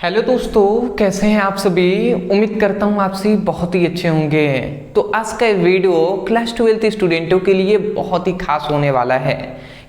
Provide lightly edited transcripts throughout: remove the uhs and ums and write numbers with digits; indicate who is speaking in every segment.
Speaker 1: Hello दोस्तों, कैसे हैं आप सभी। उम्मीद करता हूँ आप सभी बहुत ही अच्छे होंगे। तो आज का वीडियो क्लास 12 स्टूडेंटों के लिए बहुत ही खास होने वाला है,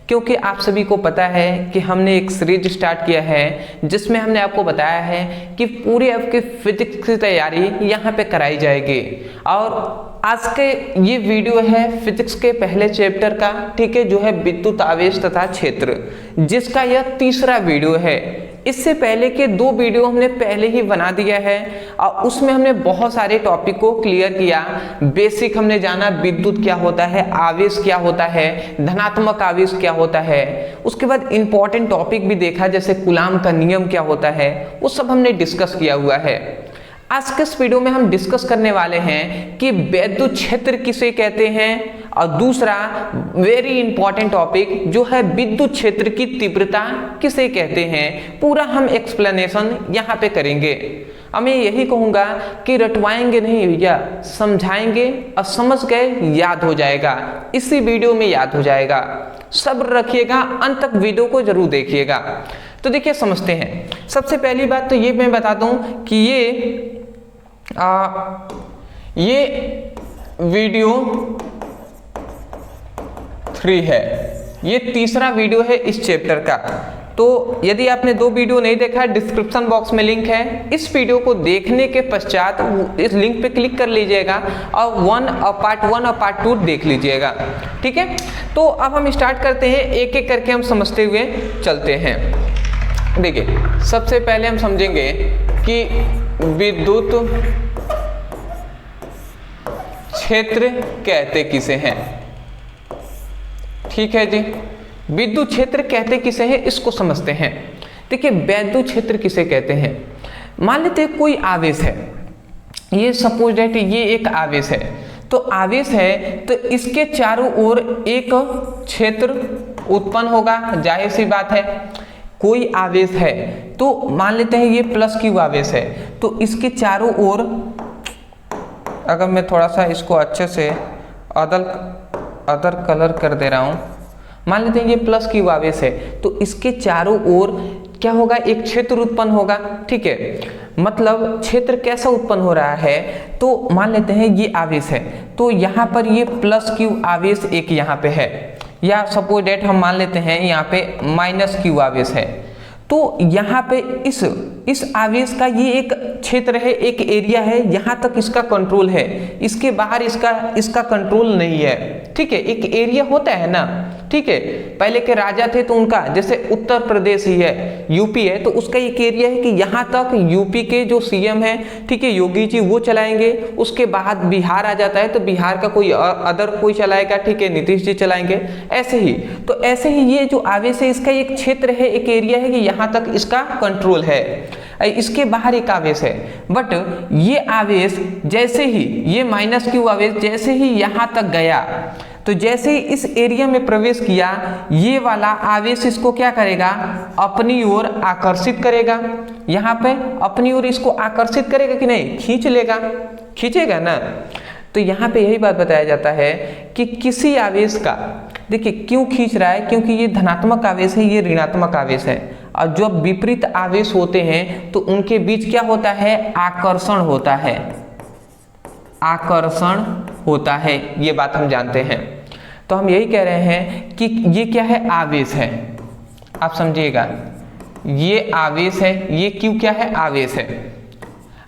Speaker 1: क्योंकि आप सभी को पता है कि हमने एक सीरीज स्टार्ट किया है जिसमें हमने आपको बताया है कि पूरे आपके फिजिक्स की तैयारी यहाँ पे कराई जाएगी। और आज के ये वीडियो है फिजिक्स के पहले चैप्टर का, ठीक है, जो है विद्युत आवेश तथा क्षेत्र, जिसका यह तीसरा वीडियो है। इससे पहले के दो वीडियो हमने पहले ही बना दिया है और उसमें हमने बहुत सारे टॉपिक को क्लियर किया। बेसिक हमने जाना विद्युत क्या होता है, आवेश क्या होता है, धनात्मक आवेश क्या होता है। उसके बाद इंपॉर्टेंट टॉपिक भी देखा, जैसे कूलाम का नियम क्या होता है, वो सब हमने डिस्कस किया हुआ है। आज के इस वीडियो में हम डिस्कस करने वाले हैं कि विद्युत क्षेत्र किसे कहते हैं, और दूसरा वेरी इंपॉर्टेंट टॉपिक जो है विद्युत क्षेत्र की तीव्रता किसे कहते हैं। पूरा हम एक्सप्लेनेशन यहाँ पे करेंगे। अब मैं यही कहूँगा कि रटवाएंगे नहीं भैया, समझाएंगे और समझ गए याद हो जाएगा, इसी वीडियो में याद हो जाएगा। सब्र रखिएगा, अंत तक वीडियो को जरूर देखिएगा। तो देखिए समझते हैं। सबसे पहली बात तो ये मैं बता दूं कि ये वीडियो 3 है, ये तीसरा वीडियो है इस चैप्टर का। तो यदि आपने दो वीडियो नहीं देखा, डिस्क्रिप्शन बॉक्स में लिंक है। इस वीडियो को देखने के पश्चात इस लिंक पे क्लिक कर लीजिएगा और पार्ट 1 और पार्ट 2 देख लीजिएगा, ठीक है। तो अब हम स्टार्ट करते हैं, एक एक करके हम समझते हुए चलते हैं। देखिए सबसे पहले हम समझेंगे कि विद्युत क्षेत्र कहते किसे हैं। ठीक है जी, विद्युत क्षेत्र कहते किसे हैं, इसको समझते हैं। देखिए विद्युत क्षेत्र किसे कहते हैं। मान लेते हैं कोई आवेश है, ये सपोज दैट ये एक आवेश है। तो आवेश है तो इसके चारों ओर एक क्षेत्र उत्पन्न होगा, जाहिर सी बात है। कोई आवेश है तो मान लेते हैं ये प्लस क्यू आवेश है, तो इसके चारों ओर, अगर मैं थोड़ा सा इसको अच्छे से अदर कलर कर दे रहा हूं, मान लेते हैं ये प्लस क्यू आवेश है तो इसके चारों ओर क्या होगा, एक क्षेत्र उत्पन्न होगा। ठीक है, मतलब क्षेत्र कैसा उत्पन्न हो रहा है, तो मान लेते हैं ये आवेश है तो यहाँ पर ये प्लस क्यू आवेश एक यहाँ पे है, या सपोज डेट हम मान लेते हैं यहाँ पे माइनस क्यू आवेश है। तो यहाँ पे इस आवेश का ये एक क्षेत्र है, एक एरिया है, यहाँ तक इसका कंट्रोल है, इसके बाहर इसका कंट्रोल नहीं है। ठीक है, एक एरिया होता है ना। ठीक है, पहले के राजा थे तो उनका, जैसे उत्तर प्रदेश ही है, यूपी है, तो उसका एक एरिया है कि यहाँ तक यूपी के जो सीएम है, ठीक है, योगी जी, वो चलाएंगे। उसके बाद बिहार आ जाता है तो बिहार का कोई अदर कोई चलाएगा, ठीक है, नीतीश जी चलाएंगे। ऐसे ही तो ऐसे ही ये जो आवेश है इसका एक क्षेत्र है, एक एरिया है कि यहाँ तक इसका कंट्रोल है, इसके बाहर एक आवेश है। बट ये आवेश जैसे ही ये माइनस क्यू आवेश जैसे ही यहाँ तक गया, तो जैसे ही इस एरिया में प्रवेश किया, ये वाला आवेश इसको क्या करेगा, अपनी ओर आकर्षित करेगा। यहाँ पे अपनी ओर इसको आकर्षित करेगा कि नहीं, खींच लेगा, खींचेगा ना। तो यहाँ पे यही बात बताया जाता है कि किसी आवेश का, देखिए क्यों खींच रहा है, क्योंकि ये धनात्मक आवेश है, ये ऋणात्मक आवेश है। और जब विपरीत आवेश होते हैं तो उनके बीच क्या होता है, आकर्षण होता है, आकर्षण होता है, ये बात हम जानते हैं। तो हम यही कह रहे हैं कि ये क्या है, आवेश है। आप समझिएगा, ये आवेश है, ये क्यों क्या है, आवेश है।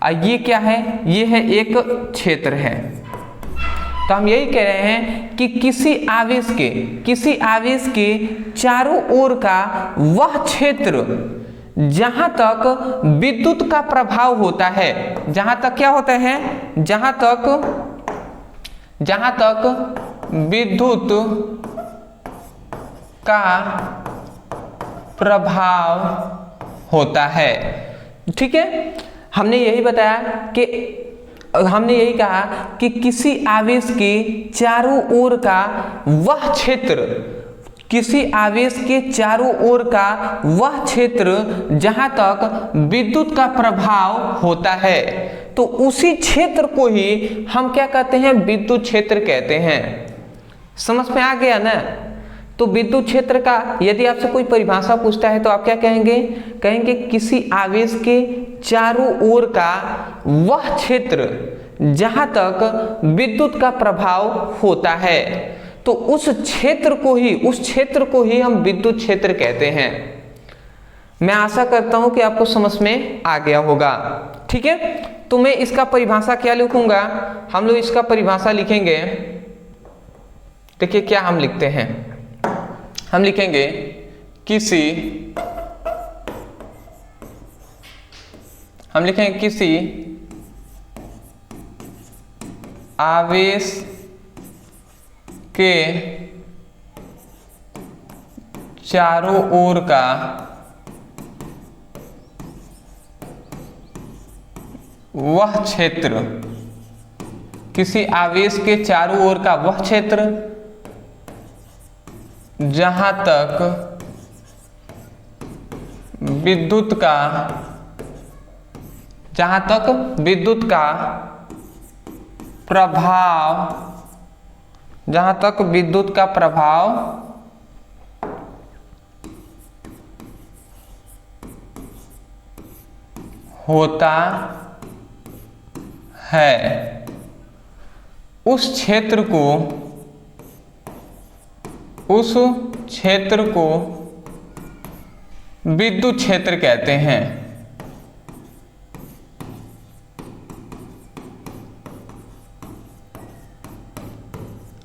Speaker 1: और ये क्या है, ये है एक क्षेत्र है। तो हम यही कह रहे हैं कि किसी आवेश के चारों ओर का वह क्षेत्र जहां तक विद्युत का प्रभाव होता है, जहां तक क्या होता है, जहां तक विद्युत का प्रभाव होता है। ठीक है, हमने यही बताया कि हमने यही कहा कि किसी आवेश के चारों ओर का वह क्षेत्र, किसी आवेश के चारों ओर का वह क्षेत्र जहां तक विद्युत का प्रभाव होता है, तो उसी क्षेत्र को ही हम क्या कहते हैं, विद्युत क्षेत्र कहते हैं। समझ में आ गया ना। तो विद्युत क्षेत्र का यदि आपसे कोई परिभाषा पूछता है तो आप क्या कहेंगे? कहेंगे किसी आवेश के चारों ओर का वह क्षेत्र जहां तक विद्युत का प्रभाव होता है, तो उस क्षेत्र को ही हम विद्युत क्षेत्र कहते हैं। मैं आशा करता हूं कि आपको समझ में आ गया होगा। ठीक है, तो मैं इसका परिभाषा क्या लिखूंगा? हम लोग इसका परिभाषा लिखेंगे, देखिए क्या हम लिखते हैं, हम लिखेंगे किसी आवेश के चारों ओर का वह क्षेत्र, किसी आवेश के चारों ओर का वह क्षेत्र जहां तक विद्युत का प्रभाव होता है, उस क्षेत्र को विद्युत क्षेत्र कहते हैं।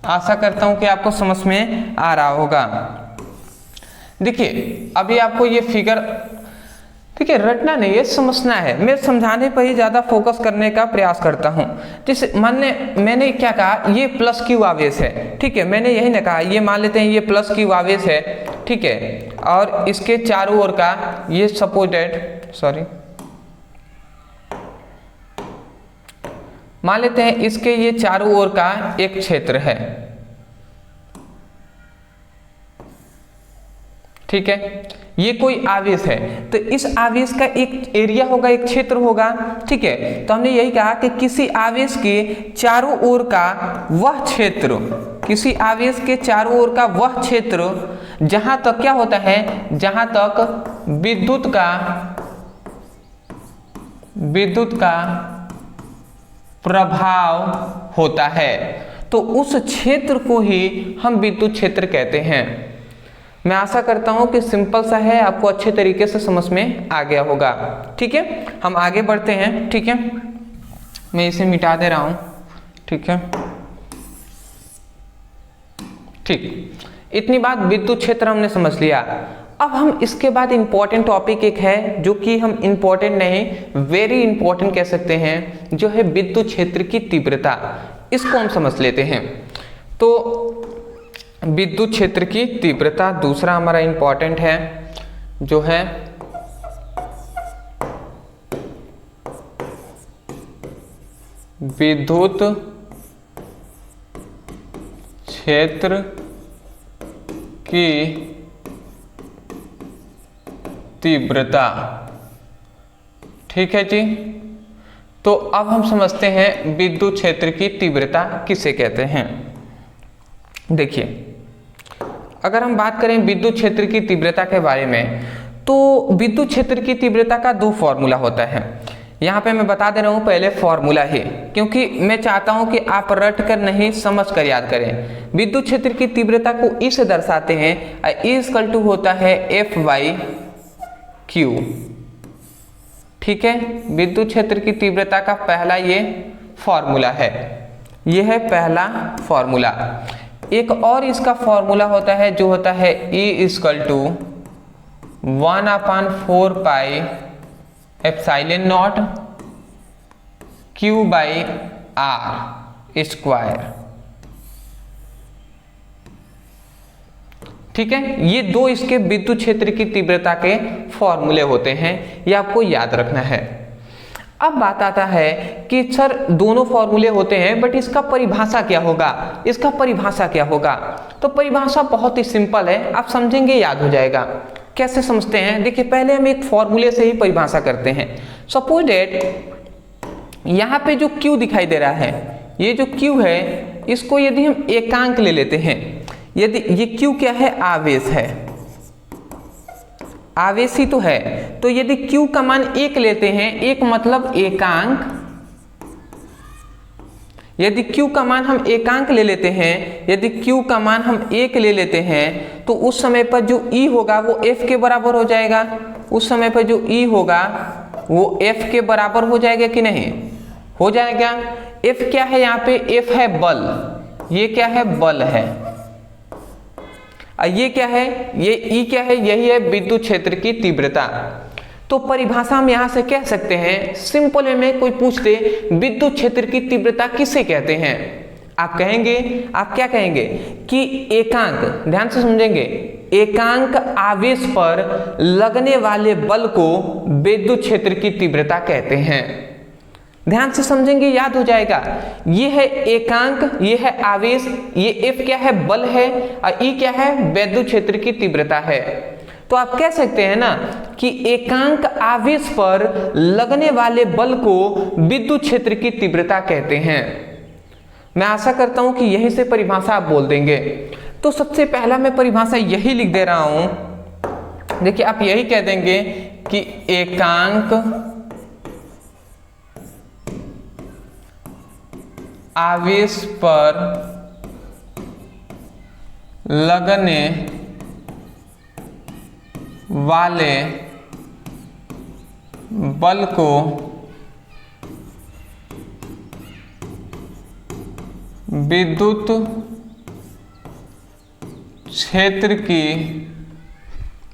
Speaker 1: आशा करता हूं कि आपको समझ में आ रहा होगा। देखिए अभी आपको ये फिगर, देखिए रटना नहीं है, समझना है। मैं समझाने पर ही ज्यादा फोकस करने का प्रयास करता हूं। जैसे मैंने क्या कहा, ये प्लस क्यू आवेश है, ठीक है, मैंने यही ना कहा, ये मान लेते हैं ये प्लस क्यू आवेश है, ठीक है, और इसके चारों ओर का ये मान लेते हैं इसके ये चारों ओर का एक क्षेत्र है, ठीक है, ये कोई आवेश है, तो इस आवेश का एक एरिया होगा, एक क्षेत्र होगा, ठीक है। तो हमने यही कहा कि किसी आवेश के चारों ओर का वह क्षेत्र, किसी आवेश के चारों ओर का वह क्षेत्र जहां तक क्या होता है, जहां तक विद्युत का प्रभाव होता है, तो उस क्षेत्र को ही हम विद्युत क्षेत्र कहते हैं। मैं आशा करता हूं कि सिंपल सा है, आपको अच्छे तरीके से समझ में आ गया होगा। ठीक है, हम आगे बढ़ते हैं। ठीक है, मैं इसे मिटा दे रहा हूं। ठीक है, ठीक, इतनी बात विद्युत क्षेत्र हमने समझ लिया। अब हम इसके बाद इंपॉर्टेंट टॉपिक एक है, जो कि हम इंपॉर्टेंट नहीं, वेरी इंपॉर्टेंट कह सकते हैं, जो है विद्युत क्षेत्र की तीव्रता। इसको हम समझ लेते हैं। तो विद्युत क्षेत्र की तीव्रता दूसरा हमारा इंपॉर्टेंट है, जो है विद्युत क्षेत्र की तीव्रता। ठीक है जी, तो अब हम समझते हैं विद्युत क्षेत्र की तीव्रता किसे कहते हैं। देखिए, अगर हम बात करें विद्युत क्षेत्र की तीव्रता के बारे में, तो विद्युत क्षेत्र की तीव्रता का दो फॉर्मूला होता है। यहाँ पे मैं बता दे रहा हूँ पहले फॉर्मूला ही, क्योंकि मैं चाहता हूँ कि आप रट कर नहीं, समझ कर याद करें। विद्युत क्षेत्र की तीव्रता को ई से दर्शाते हैं, E होता है F/Q। ठीक है, विद्युत क्षेत्र की तीव्रता का पहला ये फॉर्मूला है, ये है पहला फॉर्मूला। एक और इसका फॉर्मूला होता है, जो होता है E=1/4 pi epsilon not Q/R²। ठीक है, ये दो इसके विद्युत क्षेत्र की तीव्रता के फॉर्मूले होते हैं, ये आपको याद रखना है। अब बात आता है कि सर दोनों फॉर्मूले होते हैं, बट इसका परिभाषा क्या होगा, इसका परिभाषा क्या होगा। तो परिभाषा बहुत ही सिंपल है, आप समझेंगे याद हो जाएगा। कैसे समझते हैं, देखिए पहले हम एक फॉर्मूले से ही परिभाषा करते हैं। सपोज डेट यहाँ पे जो Q दिखाई दे रहा है, ये जो Q है, इसको यदि हम एकांक ले लेते हैं, यदि ये Q क्या है, आवेश है, आवेश ही तो है, तो यदि Q का मान 1 लेते हैं, एक मतलब एकांक, यदि Q का मान हम एकांक ले लेते हैं, यदि Q का मान हम 1 ले लेते हैं, तो उस समय पर जो E होगा वो F के बराबर हो जाएगा। उस समय पर जो E होगा वो F के बराबर हो जाएगा कि नहीं, हो जाएगा। F क्या है यहाँ पे, F है बल, ये क्या है, बल है। ये क्या है, ये E क्या है, यही है विद्युत क्षेत्र की तीव्रता। तो परिभाषा हम यहां से कह सकते हैं, सिंपल वे में कोई पूछ दे विद्युत क्षेत्र की तीव्रता किसे कहते हैं, आप कहेंगे, आप क्या कहेंगे कि एकांक, ध्यान से समझेंगे, एकांक आवेश पर लगने वाले बल को विद्युत क्षेत्र की तीव्रता कहते हैं। ध्यान से समझेंगे, याद हो जाएगा। ये है एकांक, ये है आवेश, ये F क्या है, बल है, और E क्या है, विद्युत क्षेत्र की तीव्रता है। तो आप कह सकते हैं ना कि एकांक आवेश पर लगने वाले बल को विद्युत क्षेत्र की तीव्रता कहते हैं। मैं आशा करता हूं कि यहीं से परिभाषा आप बोल देंगे। तो सबसे पहला मैं परिभाषा यही लिख दे रहा हूं, देखिए आप यही कह देंगे कि एकांक आवेश पर लगने वाले बल को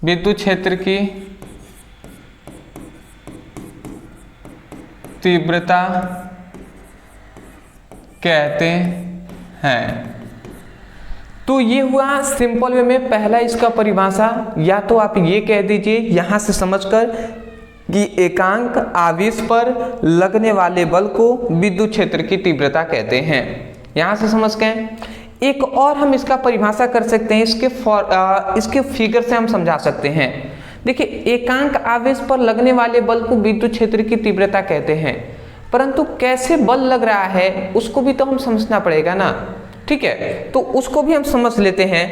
Speaker 1: विद्युत क्षेत्र की तीव्रता कहते हैं। तो ये हुआ सिंपल वे में पहला इसका परिभाषा। या तो आप ये कह दीजिए यहां से समझकर कि एकांक आवेश पर लगने वाले बल को विद्युत क्षेत्र की तीव्रता कहते हैं, यहां से समझ गए। एक और हम इसका परिभाषा कर सकते हैं, इसके फिगर से हम समझा सकते हैं। देखिए एकांक आवेश पर लगने वाले बल को विद्युत क्षेत्र की तीव्रता कहते हैं, परंतु कैसे बल लग रहा है उसको भी तो हम समझना पड़ेगा ना, ठीक है। तो उसको भी हम समझ लेते हैं।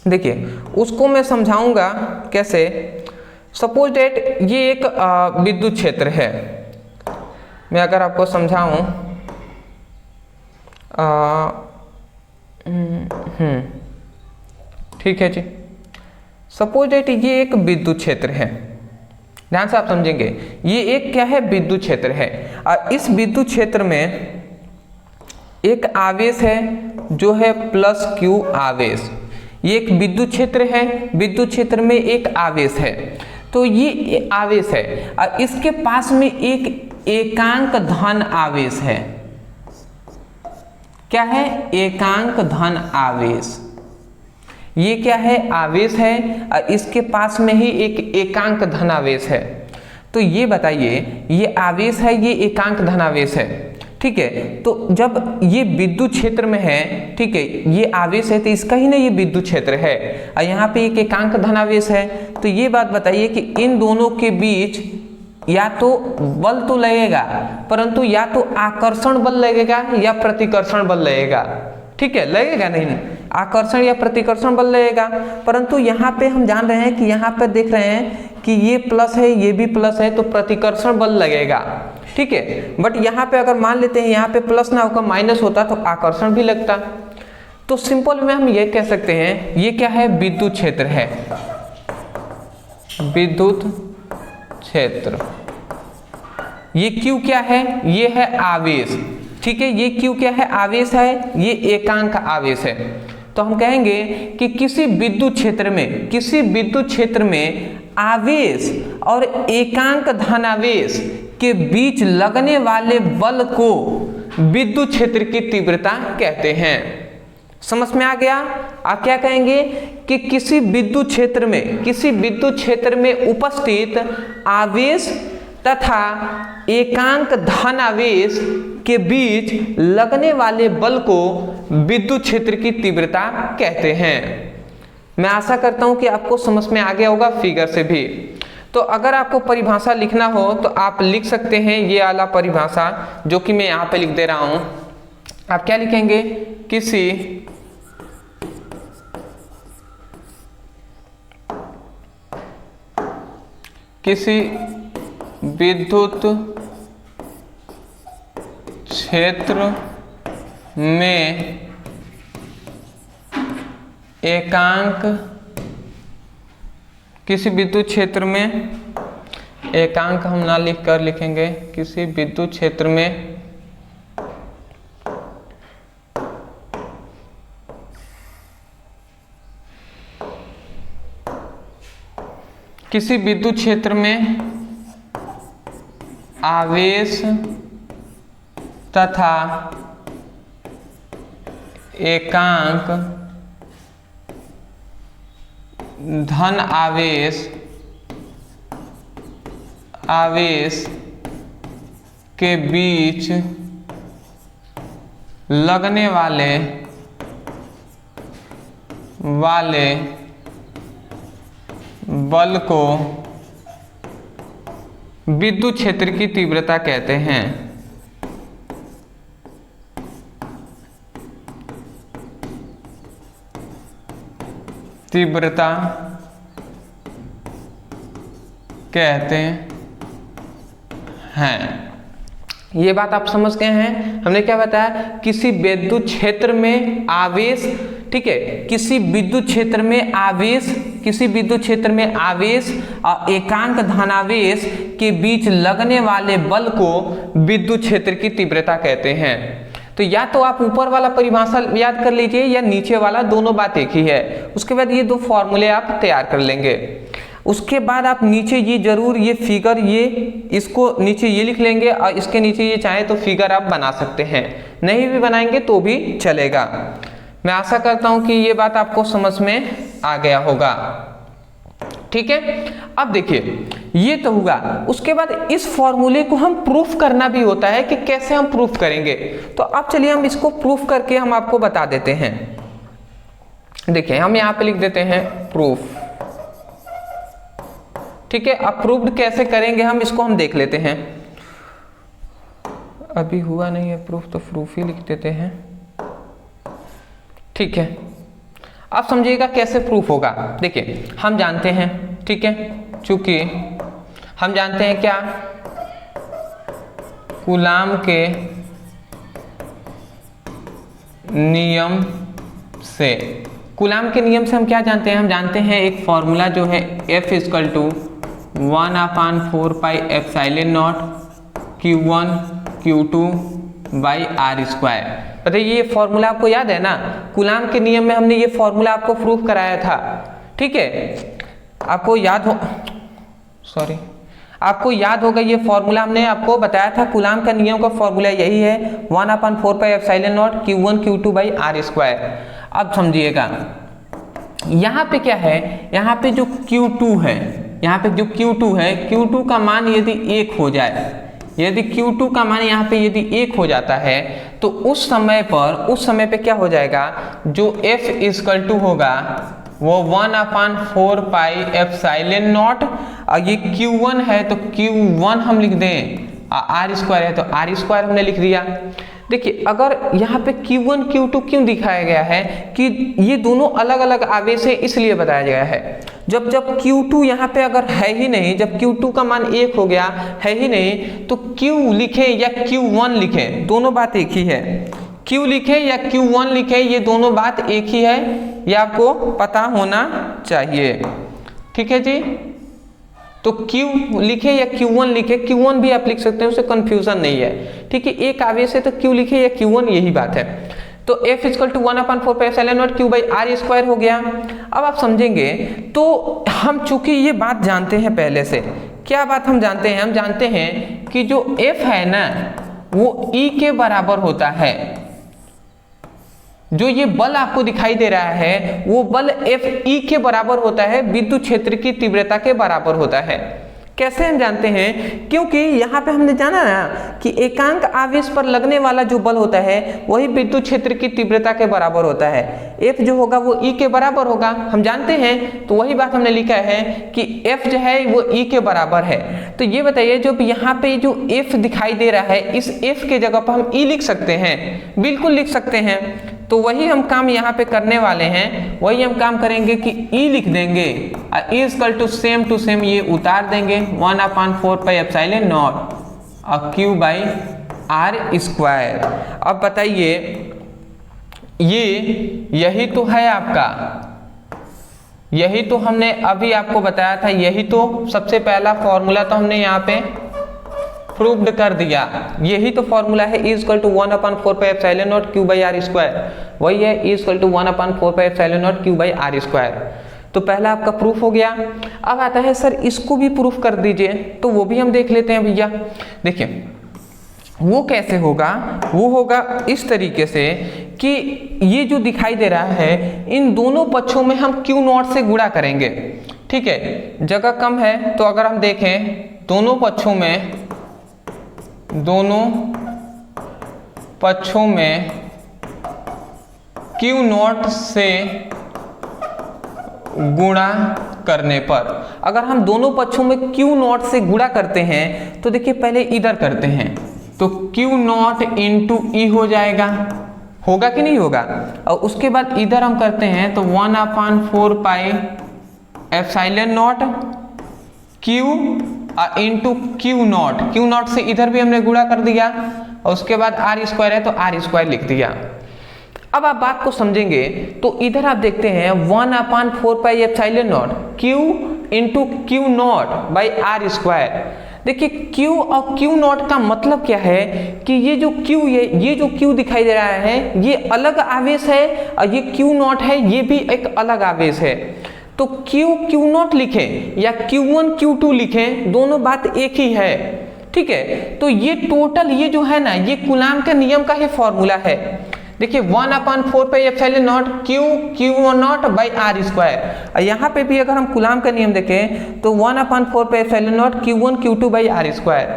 Speaker 1: देखिए उसको मैं समझाऊंगा कैसे। सपोज डेट ये एक विद्युत क्षेत्र है, मैं अगर आपको समझाऊं, ठीक है जी। सपोज डेट ये एक विद्युत क्षेत्र है, ध्यान से आप समझेंगे, ये एक क्या है, विद्युत क्षेत्र है। और इस विद्युत क्षेत्र में एक आवेश है जो है प्लस Q आवेश। ये एक विद्युत क्षेत्र है, विद्युत क्षेत्र में एक आवेश है, तो ये आवेश है और इसके पास में एक एकांक धन आवेश है। क्या है, एकांक धन आवेश। ये क्या है, आवेश है और इसके पास में ही एक एकांक धनावेश है। तो ये बताइए, ये आवेश है, ये एकांक धनावेश है, ठीक है। तो जब ये विद्युत क्षेत्र में है, ठीक है, ये आवेश है तो इसका ही ना ये विद्युत क्षेत्र है और यहाँ पे एक एकांक धनावेश है। तो ये बात बताइए कि इन दोनों के बीच या तो बल तो लगेगा, परंतु या तो आकर्षण बल लगेगा या प्रतिकर्षण बल लगेगा, ठीक है, लगेगा नहीं, आकर्षण या प्रतिकर्षण बल लगेगा। परंतु यहाँ पे हम जान रहे हैं कि यहाँ पे देख रहे हैं कि ये प्लस है, ये भी प्लस है, तो प्रतिकर्षण बल लगेगा, ठीक है। बट यहाँ पे अगर मान लेते हैं यहाँ पे प्लस ना होकर माइनस होता तो आकर्षण भी लगता। तो सिंपल में हम ये कह सकते हैं, ये क्या है, विद्युत क्षेत्र है, विद्युत क्षेत्र। ये Q क्या है, ये है आवेश, ठीक है। ये Q क्या है, आवेश है, ये एकांक आवेश है। तो हम कहेंगे कि किसी विद्युत क्षेत्र में आवेश और एकांक धनावेश के बीच लगने वाले बल को विद्युत क्षेत्र की तीव्रता कहते हैं। समझ में आ गया। आप क्या कहेंगे कि किसी विद्युत क्षेत्र में उपस्थित आवेश तथा एकांक धनावेश के बीच लगने वाले बल को विद्युत क्षेत्र की तीव्रता कहते हैं। मैं आशा करता हूं कि आपको समझ में आ गया होगा फिगर से भी। तो अगर आपको परिभाषा लिखना हो तो आप लिख सकते हैं ये वाला परिभाषा जो कि मैं यहाँ पे लिख दे रहा हूं। आप क्या लिखेंगे, किसी किसी विद्युत क्षेत्र में एकांक, किसी विद्युत क्षेत्र में एकांक हम ना लिख कर लिखेंगे, किसी विद्युत क्षेत्र में किसी विद्युत क्षेत्र में आवेश तथा एकांक धन आवेश के बीच लगने वाले बल को विद्युत क्षेत्र की तीव्रता कहते हैं। तीव्रता कहते हैं। ये बात आप समझ गए हैं। हमने क्या बताया, किसी विद्युत क्षेत्र में आवेश, ठीक है, किसी विद्युत क्षेत्र में आवेश, किसी विद्युत क्षेत्र में आवेश और एकांक धनावेश के बीच लगने वाले बल को विद्युत क्षेत्र की तीव्रता कहते हैं। तो या तो आप ऊपर वाला परिभाषा याद कर लीजिए या नीचे वाला, दोनों बात एक ही है। उसके बाद ये दो फॉर्मूले आप तैयार कर लेंगे। उसके बाद आप नीचे ये जरूर ये फिगर, ये इसको नीचे ये लिख लेंगे और इसके नीचे ये चाहे तो फिगर आप बना सकते हैं, नहीं भी बनाएंगे तो भी चलेगा। मैं आशा करता हूं कि ये बात आपको समझ में आ गया होगा। ठीक है, अब देखिए ये तो हुआ। उसके बाद इस फॉर्मूले को हम प्रूफ करना भी होता है कि कैसे हम प्रूफ करेंगे। तो अब चलिए हम इसको प्रूफ करके हम आपको बता देते हैं। देखिए हम यहाँ पे लिख देते हैं प्रूफ। ठीक है, अब प्रूफ्ड कैसे करेंगे हम इसको हम देख लेते हैं। अभी हुआ नहीं है प्रूफ, तो प्रूफ ही लिख देते हैं। ठीक है, आप समझिएगा कैसे प्रूफ होगा। देखिए हम जानते हैं, ठीक है, चूंकि हम जानते हैं क्या, कूलाम के नियम से, कूलाम के नियम से हम क्या जानते हैं, हम जानते हैं एक फॉर्मूला जो है F = 1/4πε0 Q1 Q2 R²। बताइए ये फॉर्मूला आपको याद है ना, कूलाम के नियम में हमने ये फॉर्मूला आपको प्रूफ कराया था। ठीक है, आपको याद हो, सॉरी, आपको याद होगा ये फॉर्मूला हमने आपको बताया था। कूलाम का नियम का फॉर्मूला यही है 1/4πε0 Q1 Q2 R²। अब समझिएगा यहाँ पे क्या है, यहाँ पे जो Q2 है, यहाँ पे जो Q2 है, Q2 का मान यदि 1 हो जाए, यदि Q2 का मान यहाँ पे यदि 1 हो जाता है तो उस समय पे क्या हो जाएगा, जो F = होगा वो 1/4πε0, और ये Q1 है तो Q1 हम लिख दें, R² है तो R² हमने लिख दिया। देखिए अगर यहाँ पे Q1 Q2 क्यों दिखाया गया है कि ये दोनों अलग अलग आवेश है, इसलिए बताया गया है। जब Q2 यहाँ पे अगर है ही नहीं, जब Q2 का मान 1 हो गया है ही नहीं, तो Q लिखे या Q1 लिखे, दोनों बात एक ही है। Q लिखे या Q1 लिखे, ये दोनों बात एक ही है, ये आपको पता होना चाहिए। ठीक है जी, तो Q लिखे या Q1 लिखे, Q1 भी आप लिख सकते हैं, उससे कंफ्यूजन नहीं है। ठीक है, एक आवेश है तो Q लिखे या Q1, यही बात है। तो F = 1/4πε0 Q/R² हो गया। अब आप समझेंगे, तो हम चूंकि ये बात जानते हैं पहले से, क्या बात हम जानते हैं, हम जानते हैं कि जो F है ना वो E के बराबर होता है। जो ये बल आपको दिखाई दे रहा है वो बल Fe के बराबर होता है, विद्युत क्षेत्र की तीव्रता के बराबर होता है। कैसे हम जानते हैं, क्योंकि यहाँ पे हमने जाना ना कि एकांक आवेश पर लगने वाला जो बल होता है वही विद्युत क्षेत्र की तीव्रता के बराबर होता है। F जो होगा वो E के बराबर होगा, हम जानते हैं। तो वही बात हमने लिखा है कि F जो है वो E के बराबर है। तो ये बताइए, जब यहाँ पे जो F दिखाई दे रहा है, इस F के जगह पर हम E लिख सकते हैं, बिल्कुल लिख सकते हैं। तो वही हम काम यहाँ पे करने वाले हैं, वही हम काम करेंगे कि ई लिख देंगे, ई इक्वल टू सेम ये उतार देंगे 1/4 और क्यू बाई आर स्क्वायर। अब बताइए यही तो है आपका, यही तो हमने अभी आपको बताया था, यही तो सबसे पहला फॉर्मूला तो हमने यहाँ पे प्रूव्ड कर दिया, यही तो फॉर्मूला है E equal to 1/4 Q by R square, वही है E equal to 1/4 Q by R square. तो पहला आपका प्रूफ हो गया। अब आता है सर इसको भी प्रूफ कर दीजिए, तो वो भी हम देख लेते हैं भैया। देखिए वो कैसे होगा, वो होगा इस तरीके से कि ये जो दिखाई दे रहा है इन दोनों पक्षों में हम क्यू नॉट से गुणा करेंगे, ठीक है, जगह कम है तो अगर हम देखें दोनों पक्षों में क्यू नॉट से गुणा करने पर, अगर हम दोनों पक्षों में क्यू नॉट से गुणा करते हैं तो देखिए पहले इधर करते हैं तो क्यू नॉट इंटू ई हो जाएगा, होगा कि नहीं होगा, और उसके बाद इधर हम करते हैं तो 1/4 क्यू इंटू क्यू नॉट से इधर भी हमने गुणा कर दिया, और उसके बाद आर स्क्वायर है तो आर स्क्वायर लिख दिया। अब आप बात को समझेंगे तो इधर आप देखते हैं 1/4 Q into Q naught by R square. देखिए Q और Q नॉट का मतलब क्या है कि ये जो Q दिखाई दे रहा है ये अलग आवेश है, और ये Q नॉट है ये भी एक अलग आवेश है। तो Q नॉट लिखें या Q1 Q2 लिखें, दोनों बात एक ही है, ठीक है। तो ये टोटल ये जो है ना, ये कूलाम के नियम का ही फॉर्मूला है। देखिए 1/4 Q naught by R square. यहाँ पे भी अगर हम कूलाम का नियम देखें तो 1/4 Q1 Q2 by R square.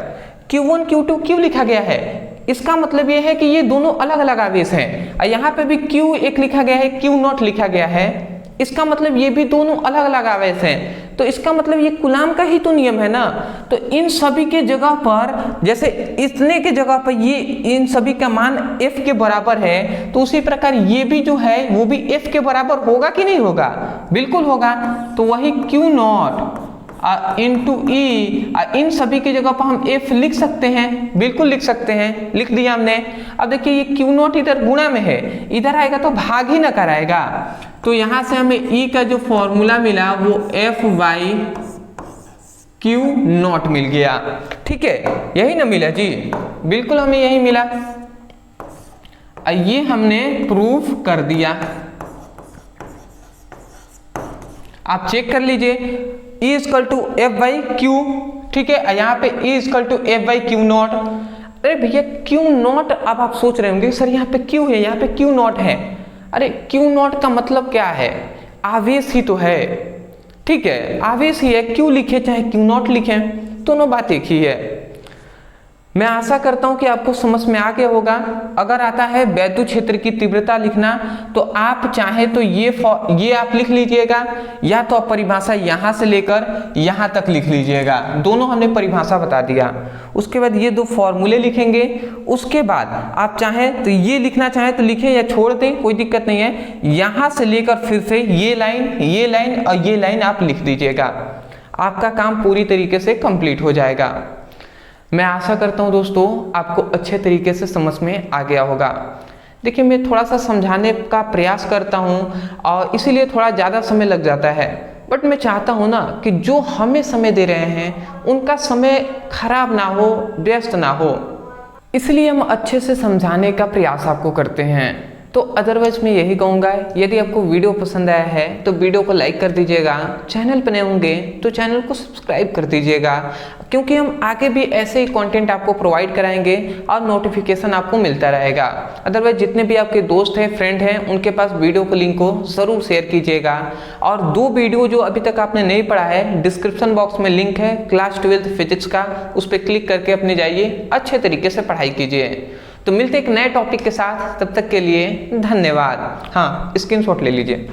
Speaker 1: Q1 Q2 क्यों लिखा गया है, इसका मतलब ये है कि ये दोनों अलग अलग आवेश हैं, और यहाँ पे भी Q एक लिखा गया है, Q नॉट लिखा गया है, इसका मतलब ये भी दोनों अलग अलग आवेश हैं। तो इसका मतलब ये कूलाम का ही तो नियम है ना। तो इन सभी के जगह पर, जैसे इतने के जगह पर ये इन सभी का मान F के बराबर है, तो उसी प्रकार ये भी जो है वो भी F के बराबर होगा कि नहीं होगा, बिल्कुल होगा। तो वही Q नॉट इंटू ई, इन सभी की जगह पर हम F लिख सकते हैं, बिल्कुल लिख सकते हैं, लिख दिया हमने। अब देखिए ये Q नॉट इधर गुणा में है, इधर आएगा तो भाग ही ना कराएगा, तो यहां से हमें E का जो फॉर्मूला मिला वो F बाई Q नॉट मिल गया, ठीक है, यही ना मिला जी, बिल्कुल हमें यही मिला, ये हमने प्रूफ कर दिया। आप चेक कर लीजिए E equal to F by Q, ठीक है, यहाँ पे E equal to F by Q naught. अरे भैया क्यू नॉट, अब आप सोच रहे होंगे सर यहाँ पे क्यू है, यहाँ पे क्यू नॉट है। अरे क्यू नॉट का मतलब क्या है, आवेश ही तो है, ठीक है, आवेश ही है, क्यू लिखे चाहे क्यू नॉट लिखे, दोनों बात एक ही है। मैं आशा करता हूं कि आपको समझ में आ गया होगा। अगर आता है वैद्युत क्षेत्र की तीव्रता लिखना तो आप चाहे तो ये आप लिख लीजिएगा, या तो आप परिभाषा यहां से लेकर यहां तक लिख लीजिएगा, दोनों हमने परिभाषा बता दिया। उसके बाद ये दो फॉर्मूले लिखेंगे, उसके बाद आप चाहें तो ये लिखना चाहें तो लिखें या छोड़ दें, कोई दिक्कत नहीं है। यहां से लेकर फिर से ये लाइन और ये लाइन आप लिख दीजिएगा, आपका काम पूरी तरीके से कंप्लीट हो जाएगा। मैं आशा करता हूं दोस्तों आपको अच्छे तरीके से समझ में आ गया होगा। देखिए मैं थोड़ा सा समझाने का प्रयास करता हूं और इसीलिए थोड़ा ज़्यादा समय लग जाता है, बट मैं चाहता हूं ना कि जो हमें समय दे रहे हैं उनका समय खराब ना हो, व्यस्त ना हो, इसलिए हम अच्छे से समझाने का प्रयास आपको करते हैं। तो अदरवाइज मैं यही कहूँगा, यदि आपको वीडियो पसंद आया है तो वीडियो को लाइक कर दीजिएगा, चैनल पर नए होंगे तो चैनल को सब्सक्राइब कर दीजिएगा, क्योंकि हम आगे भी ऐसे ही कंटेंट आपको प्रोवाइड कराएंगे और नोटिफिकेशन आपको मिलता रहेगा। अदरवाइज जितने भी आपके दोस्त हैं, फ्रेंड हैं, उनके पास वीडियो को लिंक को ज़रूर शेयर कीजिएगा। और 2 वीडियो जो अभी तक आपने नहीं पढ़ा है, डिस्क्रिप्शन बॉक्स में लिंक है क्लास 12th फिजिक्स का, उस पर क्लिक करके अपने जाइए, अच्छे तरीके से पढ़ाई कीजिए। तो मिलते एक नए टॉपिक के साथ, तब तक के लिए धन्यवाद। हाँ, स्क्रीनशॉट ले लीजिए।